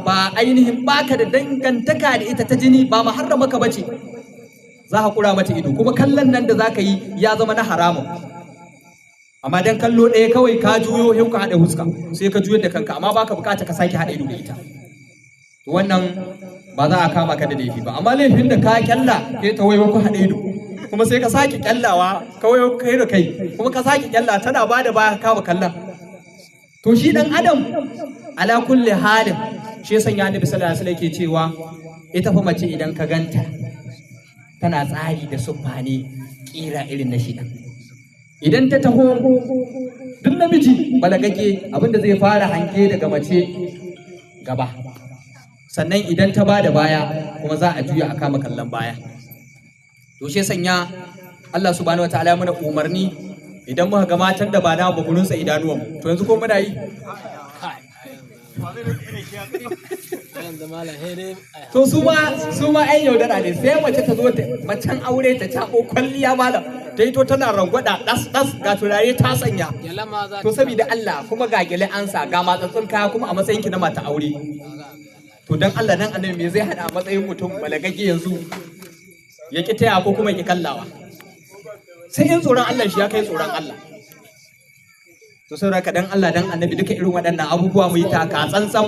ba ainihin baka da dangantaka da ita ta jini, ba muharramaka bace, za ka kura mata ido, kuma kallon nan da za ka yi ya zama na haramun. Amma dan kallo ɗaya kawai ka juyo yau ka haɗa huska sai ka juyar da kanka, amma baka bukata ka sake haɗa ido da ita, wannan ba za a kama ka da laifi ba. Amma laifin da ka kyalla kai ta wayo ku haɗa ido, kuma sai ka sake kyallawa kawai kai da kai, kuma ka sake kyalla tana ba da baya kama kallon. To shi dan adam ala kulli halin, shi ya sanya Annabi sallallahu alaihi wasallam yake cewa ita fa mace idan ka ganta tana tsari da suffa ne kira irin na shidan. Idan ta taho duk namiji balagage abinda zai fara hange daga mace gaba, sannan idan ta bada baya kuma za a juya a kama kallon baya. To shi sanya Allah subhanahu wataala ya mana umarni idan muka ga matan da ba na ba gurin sa idanuwan, to yanzu ko muna yi to su ma ai yaudara ne, sai mace ta zo macen aure ta cako kwalliya malam ta yi to tana rangwada das ga turare ta sanya, to saboda Allah kuma ga gele ansa ga matsatsun kaya kuma a matsayin ki na mata aure, to dan Allah dan Annabi me zai hada a matsayin mutum balagagge yanzu ya ki taya ko kuma ya ki kallawa? Sai in tsoron Allah shi ya kai tsoron Allah. To saboda ka dan Allah dan Annabi duka irin waɗannan abubuwa mu yi taka tsantsan.